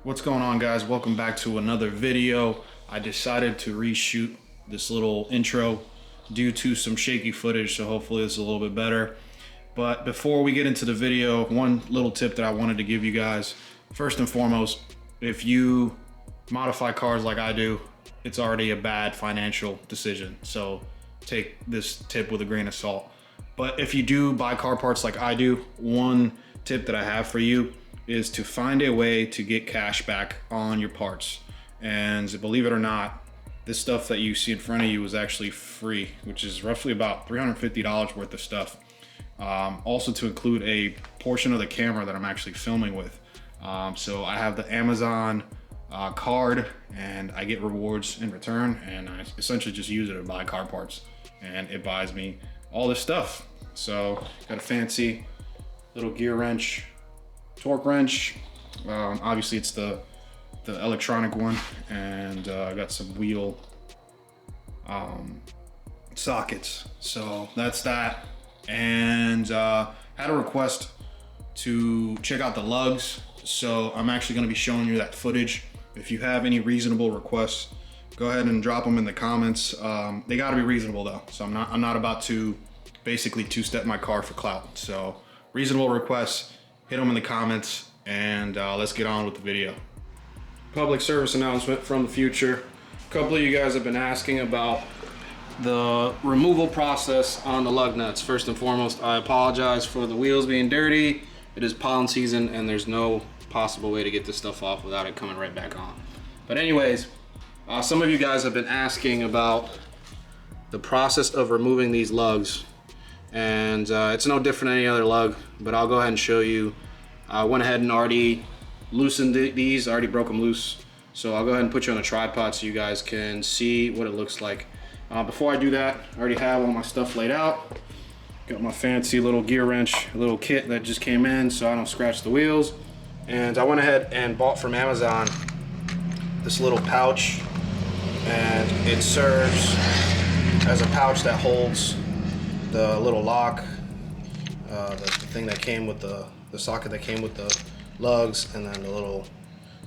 What's going on, guys? Welcome back to another video. I decided to reshoot this little intro due to some shaky footage, so hopefully it's a little bit better. But before we get into the video, one little tip that I wanted to give you guys. First and foremost, if you modify cars like I do, it's already a bad financial decision. So take this tip with a grain of salt. But if you do buy car parts like I do, one tip that I have for you is to find a way to get cash back on your parts. And believe it or not, this stuff that you see in front of you is actually free, which is roughly about $350 worth of stuff. Also to include a portion of the camera that I'm actually filming with. So I have the Amazon card and I get rewards in return, and I essentially just use it to buy car parts, and it buys me all this stuff. So got a fancy little gear wrench, torque wrench. Obviously it's the electronic one, and I got some wheel sockets. So that's that. And had a request to check out the lugs, so I'm actually going to be showing you that footage. If you have any reasonable requests, go ahead and drop them in the comments. They got to be reasonable though, so I'm not about to basically two-step my car for clout. So reasonable requests, hit them in the comments, and let's get on with the video. Public service announcement from the future. A couple of you guys have been asking about the removal process on the lug nuts. First and foremost, I apologize for the wheels being dirty. It is pollen season and there's no possible way to get this stuff off without it coming right back on. But anyways, some of you guys have been asking about the process of removing these lugs. And it's no different than any other lug, but I'll go ahead and show you. I went ahead and already loosened these, already broke them loose. So I'll go ahead and put you on a tripod so you guys can see what it looks like. Before I do that, I already have all my stuff laid out. Got my fancy little gear wrench, a little kit that just came in so I don't scratch the wheels. And I went ahead and bought from Amazon this little pouch, and it serves as a pouch that holds the little lock, the thing that came with the socket that came with the lugs, and then the little,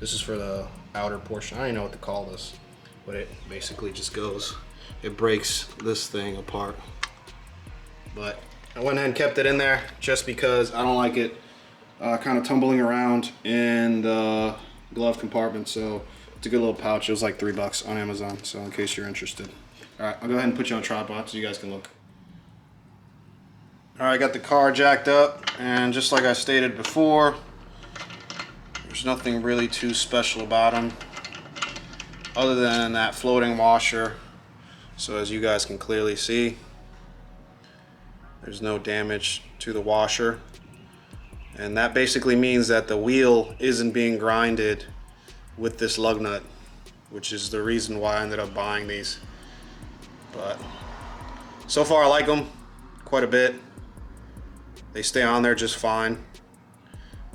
this is for the outer portion. I don't even know what to call this, but it basically just goes, it breaks this thing apart. But I went ahead and kept it in there just because I don't like it kind of tumbling around in the glove compartment. So it's a good little pouch. It was like $3 on Amazon, so in case you're interested. All right, I'll go ahead and put you on a tripod so you guys can look. All right, I got the car jacked up, and just like I stated before, there's nothing really too special about them other than that floating washer. So as you guys can clearly see, there's no damage to the washer, and that basically means that the wheel isn't being grinded with this lug nut, which is the reason why I ended up buying these. But so far I like them quite a bit. They stay on there just fine.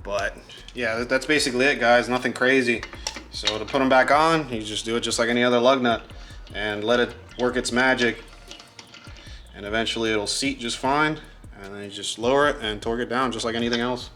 But yeah, that's basically it, guys. Nothing crazy. So to put them back on, you just do it just like any other lug nut and let it work its magic, and eventually it'll seat just fine, and then you just lower it and torque it down just like anything else.